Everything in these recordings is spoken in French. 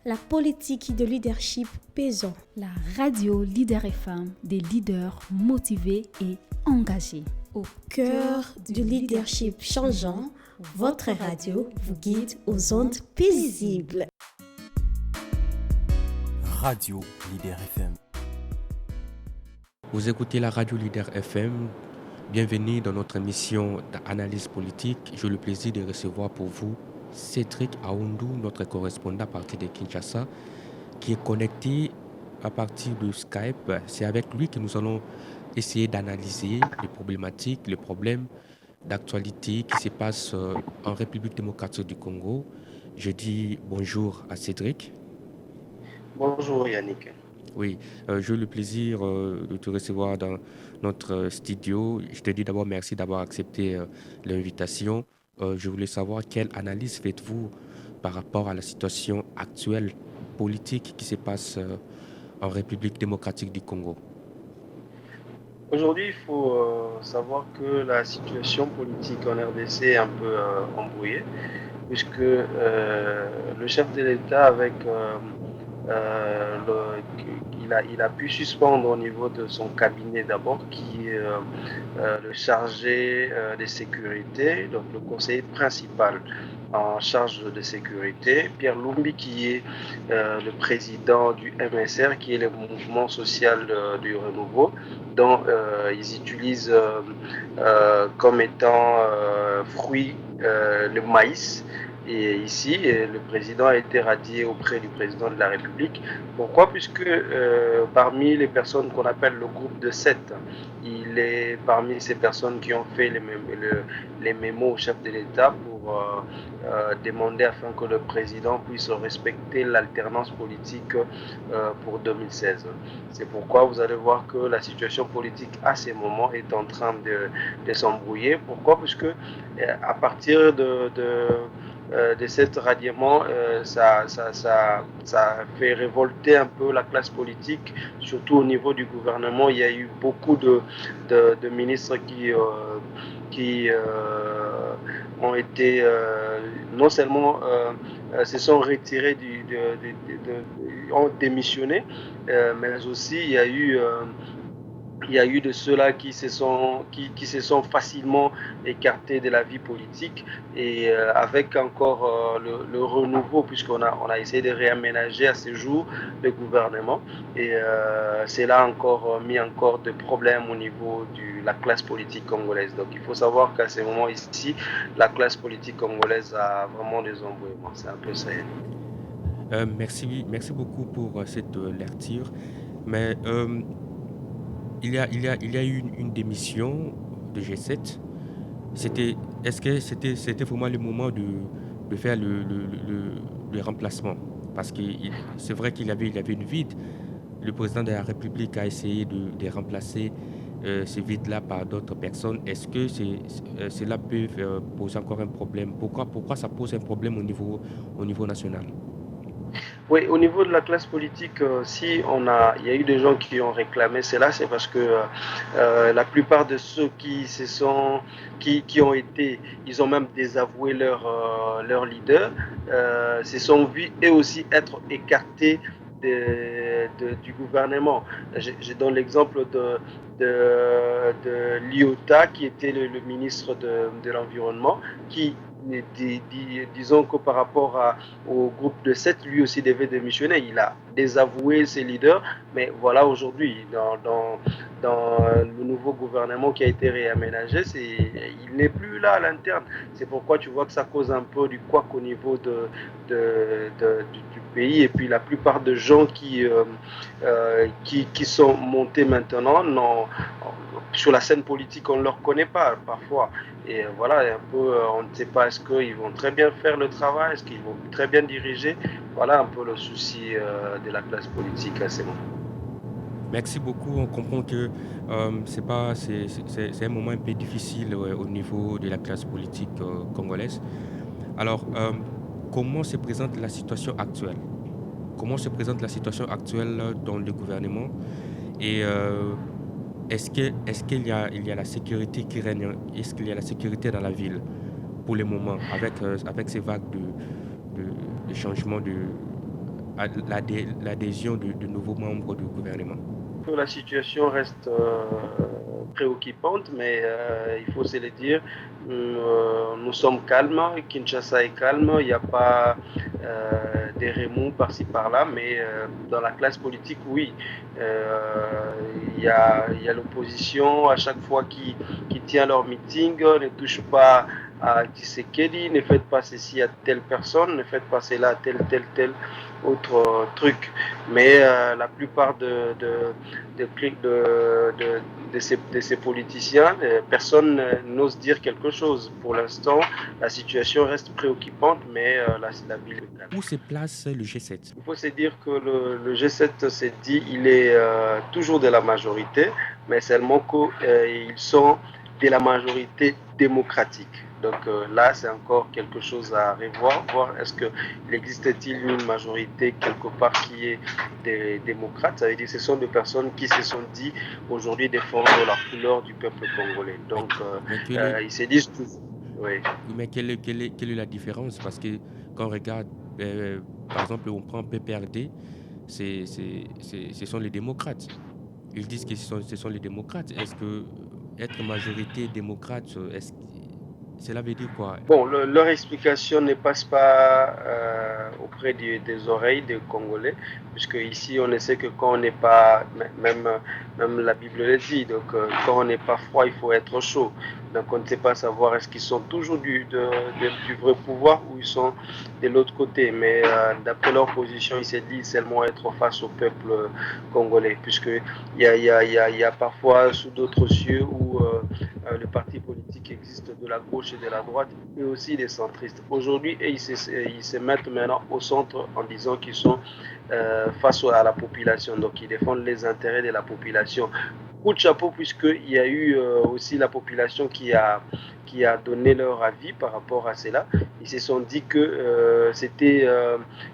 La politique de leadership pesant. La radio Leader FM, des leaders motivés et engagés. Au cœur du leadership changeant, votre radio vous guide aux ondes paisibles. Radio Leader FM. Vous écoutez la radio Leader FM. Bienvenue dans notre émission d'analyse politique. J'ai le plaisir de recevoir pour vous Cédric Aoundou, notre correspondant à partir de Kinshasa, qui est connecté à partir de Skype. C'est avec lui que nous allons essayer d'analyser les problématiques, les problèmes d'actualité qui se passent en République démocratique du Congo. Je dis bonjour à Cédric. Bonjour Yannick. Oui, j'ai eu le plaisir de te recevoir dans notre studio. Je te dis d'abord merci d'avoir accepté l'invitation. Je voulais savoir quelle analyse faites-vous par rapport à la situation actuelle politique qui se passe en République démocratique du Congo. Aujourd'hui, il faut savoir que la situation politique en RDC est un peu embrouillée, puisque le chef de l'État avec il a pu suspendre au niveau de son cabinet d'abord, qui est le chargé de sécurité, donc le conseiller principal en charge de sécurité, Pierre Lumbi, qui est le président du MSR, qui est le mouvement social du renouveau, dont ils utilisent comme étant fruit le maïs. Et ici, le président a été radié auprès du président de la République. Pourquoi ? Puisque parmi les personnes qu'on appelle le groupe de 7, il est parmi ces personnes qui ont fait les mémos au chef de l'État pour demander afin que le président puisse respecter l'alternance politique pour 2016. C'est pourquoi vous allez voir que la situation politique à ces moments est en train de s'embrouiller. Pourquoi ? Puisque à partir de cet radiement, ça fait révolter un peu la classe politique, surtout au niveau du gouvernement. Il y a eu beaucoup de ministres qui ont été non seulement se sont retirés ont démissionné, mais aussi il y a eu de ceux-là qui se sont facilement écartés de la vie politique, et avec encore le renouveau, puisqu'on a essayé de réaménager à ce jour le gouvernement, et c'est là encore mis encore de problèmes au niveau de la classe politique congolaise. Donc il faut savoir qu'à ce moment ici, la classe politique congolaise a vraiment des embrouillements. C'est un peu ça. Merci beaucoup pour cette lecture. Mais il y a eu une démission de G7. Est-ce que c'était vraiment le moment de faire le remplacement? Parce que c'est vrai qu'il y avait une vide. Le président de la République a essayé de remplacer ce vide-là par d'autres personnes. Est-ce que cela peut poser encore un problème? Pourquoi ça pose un problème au niveau national? Oui, au niveau de la classe politique, il y a eu des gens qui ont réclamé cela, c'est parce que la plupart de ceux qui ont été, ils ont même désavoué leur leader, se sont vus eux aussi être écartés du gouvernement. Je donne l'exemple de Liota, qui était le ministre de l'Environnement, qui disons que par rapport au groupe de 7, lui aussi devait démissionner. Il a désavoué ses leaders, mais voilà, aujourd'hui, dans le nouveau gouvernement qui a été réaménagé, il n'est plus là à l'interne. C'est pourquoi tu vois que ça cause un peu du couac au niveau du pays, et puis la plupart des gens qui sont montés maintenant, sur la scène politique, on ne leur connaît pas parfois. Et voilà, un peu, on ne sait pas, est-ce qu'ils vont très bien faire le travail, est-ce qu'ils vont très bien diriger. Voilà un peu le souci de la classe politique à ces moments. Merci beaucoup. On comprend que c'est un moment un peu difficile au niveau de la classe politique congolaise. Alors, comment se présente la situation actuelle? Comment se présente la situation actuelle dans le gouvernement? Et est-ce qu'il y a la sécurité qui règne? Est-ce qu'il y a la sécurité dans la ville pour le moment, avec ces vagues de changements l'adhésion de nouveaux membres du gouvernement? La situation reste préoccupante, mais il faut se le dire, nous sommes calmes, Kinshasa est calme, il n'y a pas des remous par-ci par-là, mais dans la classe politique, oui, il y a l'opposition à chaque fois qui tient leur meeting, ne touche pas à Tshisekedi, ne faites pas ceci à telle personne, ne faites pas cela à tel autre truc. Mais la plupart de ces politiciens, personne n'ose dire quelque chose. Pour l'instant, la situation reste préoccupante, mais la ville est calme. Où se place le G7? Il faut se dire que le G7 s'est dit il est toujours de la majorité, mais seulement qu'ils sont de la majorité démocratique. Donc là, c'est encore quelque chose à revoir, voir est-ce qu'il existe-t-il une majorité quelque part qui est des démocrates. Ça veut dire que ce sont des personnes qui se sont dit aujourd'hui défendre la couleur du peuple congolais. Donc ils se disent tous. Oui. Mais quelle est la différence? Parce que quand on regarde, par exemple, on prend PPRD, ce sont les démocrates. Ils disent que ce sont les démocrates. Est-ce que être majorité démocrate, cela veut dire quoi? Bon, leur explication ne passe pas auprès des oreilles des Congolais, puisque ici on ne sait que quand on n'est pas, même la Bible le dit, donc quand on n'est pas froid, il faut être chaud. Donc on ne sait pas savoir est-ce qu'ils sont toujours du vrai pouvoir ou ils sont de l'autre côté. Mais d'après leur position, ils se disent seulement être face au peuple congolais, puisqu'il y a parfois sous d'autres cieux où le parti politique existe de la gauche et de la droite, et aussi des centristes. Aujourd'hui, ils se mettent maintenant au centre en disant qu'ils sont face à la population, donc ils défendent les intérêts de la population. Coup de chapeau, puisqu'il y a eu aussi la population qui a donné leur avis par rapport à cela. Ils se sont dit que c'était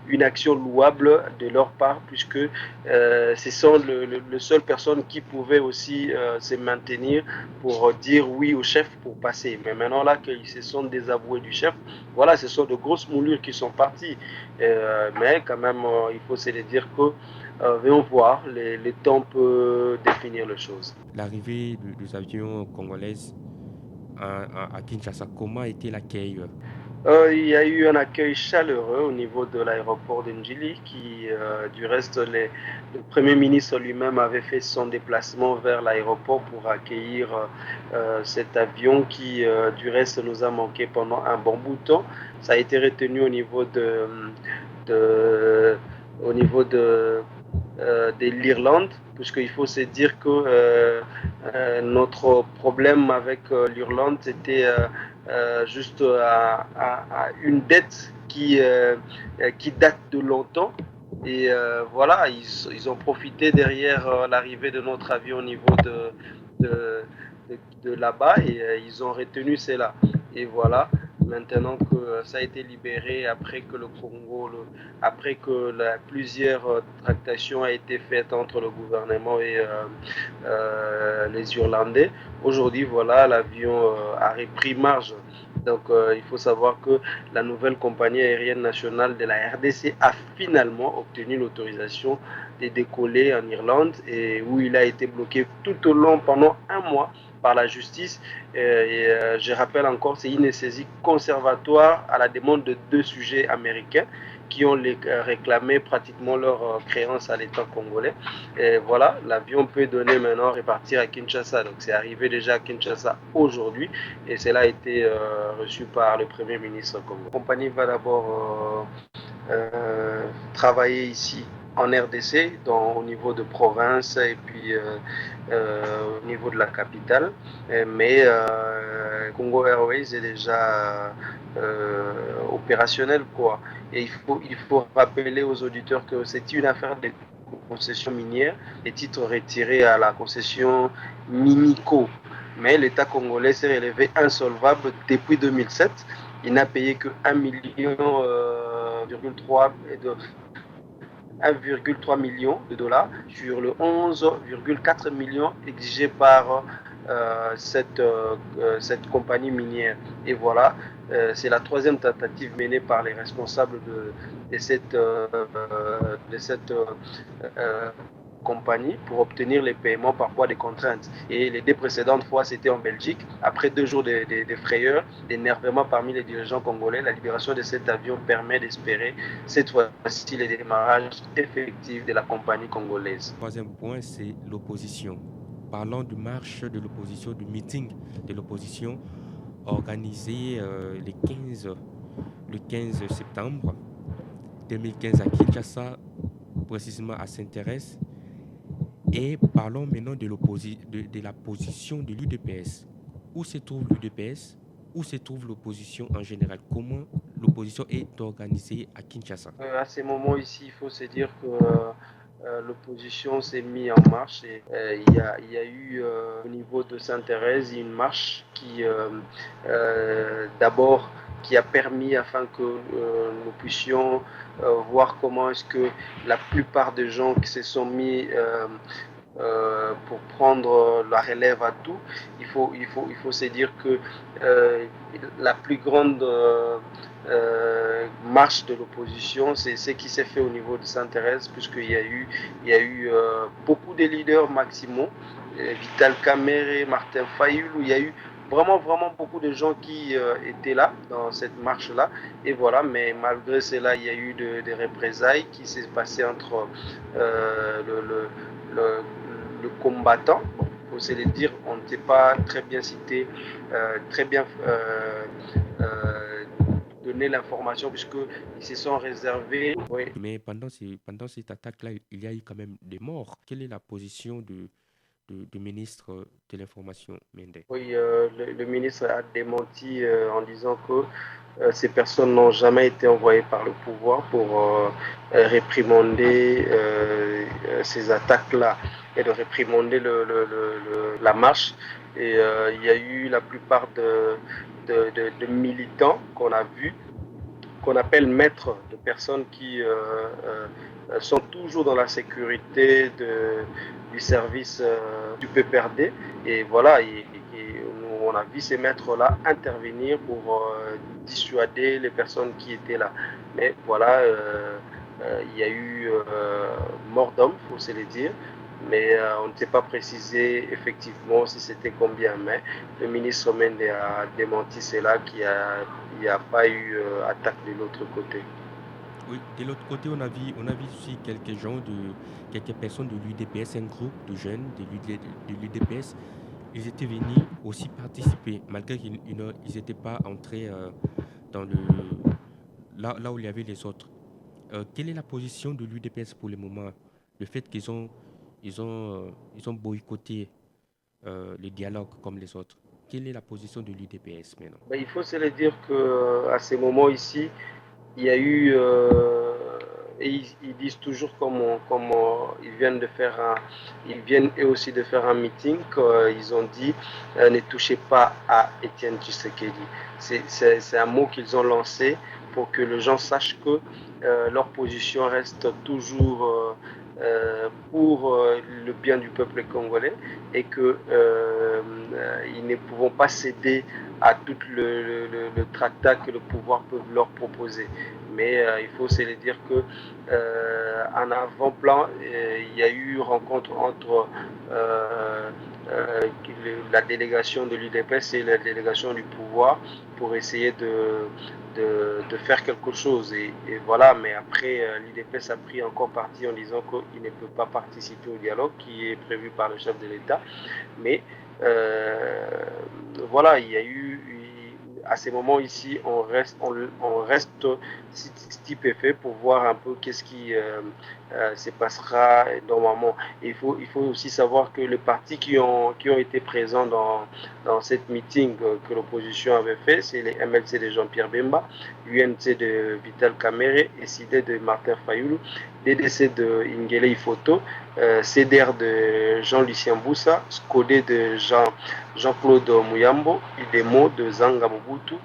une action louable de leur part, puisque ce sont les seules personnes qui pouvaient aussi se maintenir pour dire oui au chef pour passer. Mais maintenant là qu'ils se sont désavoués du chef, voilà, ce sont de grosses moulures qui sont parties. Mais quand même, il faut se le dire que venons voir, le temps peut définir les choses. L'arrivée des avions congolaises à Kinshasa, comment a été l'accueil? Il y a eu un accueil chaleureux au niveau de l'aéroport de Njili qui, du reste, le Premier ministre lui-même avait fait son déplacement vers l'aéroport pour accueillir cet avion qui, du reste, nous a manqué pendant un bon bout de temps. Ça a été retenu au niveau de l'Irlande, puisqu'il faut se dire que notre problème avec l'Irlande, c'était juste à une dette qui date de longtemps. Et voilà, ils ont profité derrière l'arrivée de notre avion au niveau de là-bas et ils ont retenu cela. Et voilà, maintenant que ça a été libéré, après que le Congo, après que plusieurs tractations a été faites entre le gouvernement et les Irlandais, aujourd'hui, voilà, l'avion a repris marge. Donc il faut savoir que la nouvelle compagnie aérienne nationale de la RDC a finalement obtenu l'autorisation de décoller en Irlande et où il a été bloqué tout au long pendant un mois par la justice. Je rappelle encore, c'est une saisie conservatoire à la demande de 2 sujets américains qui ont réclamé pratiquement leur créance à l'État congolais. Et voilà, l'avion peut donner maintenant repartir à Kinshasa. Donc c'est arrivé déjà à Kinshasa aujourd'hui et cela a été reçu par le Premier ministre congolais. La compagnie va d'abord travailler ici en RDC, au niveau de province et puis au niveau de la capitale. Mais Congo Airways est déjà opérationnel, quoi. Et il faut rappeler aux auditeurs que c'est une affaire de concession minière, les titres retirés à la concession Minico. Mais l'État congolais s'est relevé insolvable depuis 2007. Il n'a payé que 1,3 million de dollars sur le 11,4 millions exigés par cette compagnie minière. Et voilà, c'est la troisième tentative menée par les responsables de cette compagnie pour obtenir les paiements par voie des contraintes. Et les deux précédentes fois, c'était en Belgique. Après 2 jours de frayeur, d'énervement parmi les dirigeants congolais, la libération de cet avion permet d'espérer cette fois-ci le démarrage effectif de la compagnie congolaise. Troisième point, c'est l'opposition. Parlons de marche de l'opposition, du meeting de l'opposition organisé le 15 septembre 2015 à Kinshasa, précisément à Saint-Thérèse. Et parlons maintenant de la position de l'UDPS. Où se trouve l'UDPS? Où se trouve l'opposition en général? Comment l'opposition est organisée à Kinshasa? À ce moment ici, il faut se dire que l'opposition s'est mise en marche et il y a eu au niveau de Sainte-Thérèse une marche qui d'abord qui a permis afin que nous puissions voir comment est-ce que la plupart des gens qui se sont mis pour prendre la relève à tout, il faut se dire que la plus grande marche de l'opposition, c'est ce qui s'est fait au niveau de Sainte-Thérèse, puisqu'il y a eu beaucoup de leaders maximaux, Vital Kamerhe, Martin Fayulu, il y a eu vraiment beaucoup de gens qui étaient là dans cette marche-là. Et voilà, mais malgré cela, il y a eu des représailles qui s'est passé entre le combattant. Il faut se le dire, on ne s'est pas très bien cité, très bien donné l'information puisqu'ils se sont réservés. Oui. Mais pendant cette attaque-là, il y a eu quand même des morts. Quelle est la position du ministre de l'Information, Mende? Oui, le ministre a démenti en disant que ces personnes n'ont jamais été envoyées par le pouvoir pour réprimander ces attaques-là et de réprimander la marche. Et il y a eu la plupart de militants qu'on a vus, qu'on appelle maîtres, de personnes qui sont toujours dans la sécurité du service du PPRD. Et voilà, on a vu ces maîtres-là intervenir pour dissuader les personnes qui étaient là. Mais voilà, il y a eu mort d'homme, il faut se le dire. Mais on ne s'est pas précisé effectivement si c'était combien. Mais le ministre Mende a démenti cela, qu'il n'y a pas eu attaque de l'autre côté. Oui, de l'autre côté, on a vu aussi quelques personnes de l'UDPS, un groupe de jeunes de l'UDPS. Ils étaient venus aussi participer, malgré qu'ils n'étaient pas entrés là où il y avait les autres. Quelle est la position de l'UDPS pour le moment? Le fait qu'ils ont boycotté le dialogue comme les autres. Quelle est la position de l'UDPS maintenant? Il faut se le dire qu'à ces moments ici, il y a eu, et ils disent toujours comme ils viennent eux aussi de faire un meeting, ils ont dit ne touchez pas à Étienne Tshisekedi. C'est un mot qu'ils ont lancé pour que les gens sachent que leur position reste toujours pour le bien du peuple congolais et que ils ne pourront pas céder à tout le tractat que le pouvoir peut leur proposer. Mais il faut se le dire que en avant-plan, il y a eu rencontre entre la délégation de l'UDPS et la délégation du pouvoir pour essayer de faire quelque chose. Et voilà, mais après, l'UDPS a pris encore parti en disant qu'il ne peut pas participer au dialogue qui est prévu par le chef de l'État. Mais voilà, il y a eu, à ces moments ici, on reste stupéfait pour voir un peu qu'est-ce qui se passera normalement. Et il faut aussi savoir que les partis qui ont été présents dans cette meeting que l'opposition avait fait, c'est les MLC de Jean-Pierre Bemba, UNC de Vital Kamerhe, SID de Martin Fayulu, DDC de Ingele Ifoto, CDR de Jean-Lucien Boussa, SCODE de Jean-Claude Muyambo, IDEMO de Zanga Mobutu,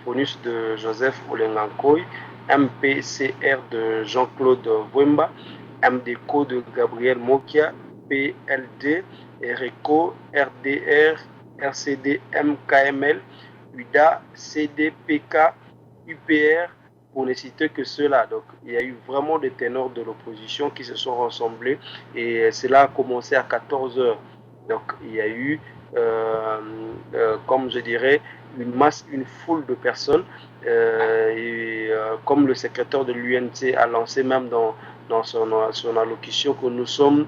FONUS de Joseph Olengankoy, MPCR de Jean-Claude Wemba, MDCO de Gabriel Mokia, PLD, RECO, RDR RCD, MKML, UDA, CDPK, UPR, pour ne citer que ceux-là. Donc, il y a eu vraiment des ténors de l'opposition qui se sont rassemblés et cela a commencé à 14h. Donc, il y a eu, comme je dirais, une foule de personnes. Comme le secrétaire de l'UNC a lancé même dans son allocution que nous sommes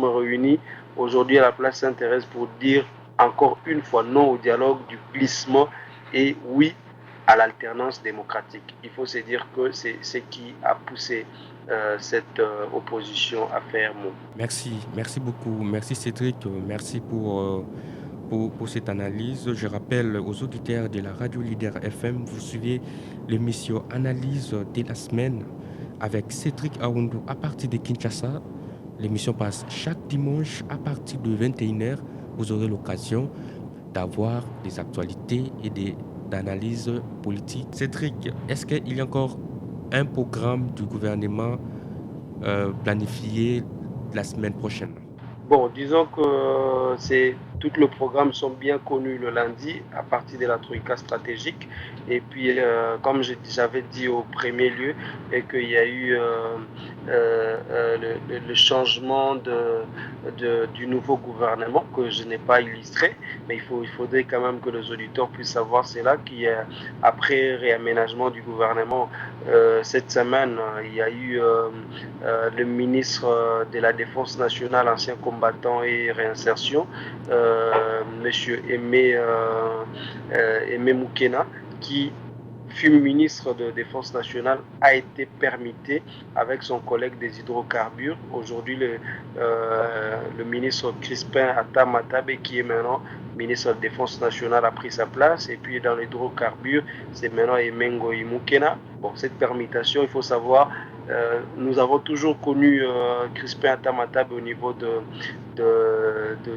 réunis aujourd'hui à la place Sainte-Thérèse pour dire encore une fois non au dialogue, du glissement et oui à l'alternance démocratique. Il faut se dire que c'est ce qui a poussé cette opposition à faire mot. Merci beaucoup. Merci Cédric, merci pour cette analyse. Je rappelle aux auditeurs de la radio Leader FM, vous suivez l'émission Analyse de la semaine avec Cédric Aoundou à partir de Kinshasa. L'émission passe chaque dimanche à partir de 21h. Vous aurez l'occasion d'avoir des actualités et d'analyses politiques. Cédric, est-ce qu'il y a encore un programme du gouvernement planifié la semaine prochaine? Bon, disons que tous les programmes sont bien connus le lundi à partir de la troïka stratégique. Et puis, comme j'avais dit au premier lieu, et qu'il y a eu le changement du nouveau gouvernement que je n'ai pas illustré, mais il faudrait quand même que les auditeurs puissent savoir cela, qu'après réaménagement du gouvernement, cette semaine, il y a eu le ministre de la Défense nationale, ancien combattant et réinsertion, Monsieur Aimé Moukena, qui fut ministre de Défense nationale, a été permuté avec son collègue des hydrocarbures. Aujourd'hui, le ministre Crispin Atamatabe, qui est maintenant ministre de Défense nationale, a pris sa place. Et puis dans l'hydrocarbure, c'est maintenant Emengo Moukena. Bon, cette permutation, il faut savoir, nous avons toujours connu Crispin Atamatabe au niveau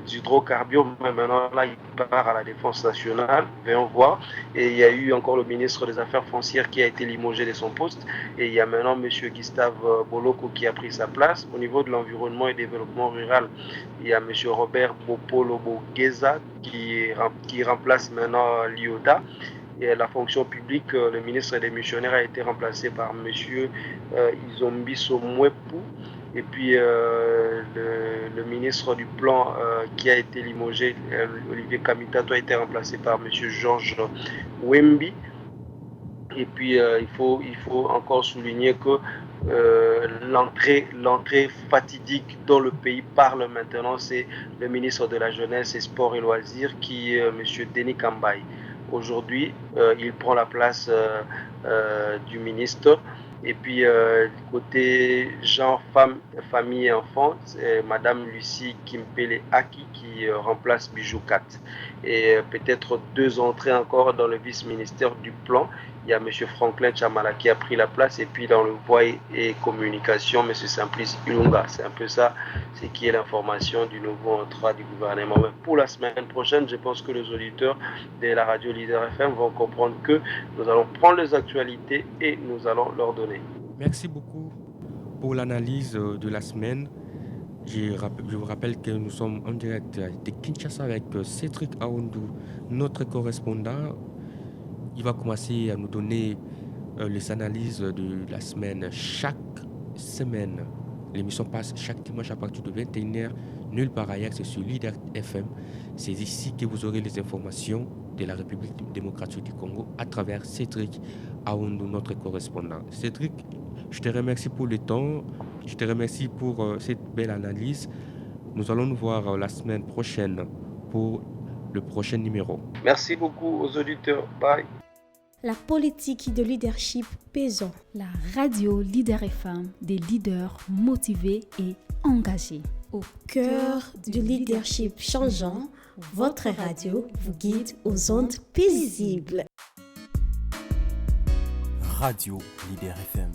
d'hydrocarbures, mais maintenant là il part à la Défense nationale, venons voir. Et il y a eu encore le ministre des Affaires foncières qui a été limogé de son poste, et il y a maintenant M. Gustave Boloko qui a pris sa place. Au niveau de l'environnement et développement rural, il y a M. Robert Bopolo Bogeza qui remplace maintenant l'IOTA. Et la fonction publique, le ministre des missionnaires a été remplacé par M. Izombi Somwepu. Et puis le ministre du Plan qui a été limogé, Olivier Kamitato, a été remplacé par M. Georges Wembi. Et puis il faut encore souligner que l'entrée fatidique dont le pays parle maintenant, c'est le ministre de la Jeunesse et Sport et Loisirs, qui est M. Denis Kambaye. Aujourd'hui, il prend la place du ministre. Et puis, côté genre, famille et enfants, c'est Madame Lucie Kimpele Aki qui remplace Bijoukat. Et peut-être 2 entrées encore dans le vice-ministère du Plan. Il y a M. Franklin Chamala qui a pris la place. Et puis, dans le voie et communication, M. Simplice Ilunga. C'est un peu ça, c'est qui est l'information du nouveau entrée du gouvernement. Mais pour la semaine prochaine, je pense que les auditeurs de la radio Leader FM vont comprendre que nous allons prendre les actualités et nous allons leur donner. Merci beaucoup pour l'analyse de la semaine. Je vous rappelle que nous sommes en direct de Kinshasa avec Cédric Aoundou, notre correspondant. Il va commencer à nous donner les analyses de la semaine chaque semaine. L'émission passe chaque dimanche à partir de 21h. Nulle part ailleurs, c'est sur Leader FM. C'est ici que vous aurez les informations de la République démocratique du Congo à travers Cédric Aoundou, notre correspondant. Cédric, je te remercie pour le temps. Je te remercie pour cette belle analyse. Nous allons nous voir la semaine prochaine pour le prochain numéro. Merci beaucoup aux auditeurs. Bye. La politique de leadership pesant. La radio Leader FM, des leaders motivés et engagés. Au cœur du leadership changeant, votre radio vous guide aux ondes paisibles. Radio Leader FM.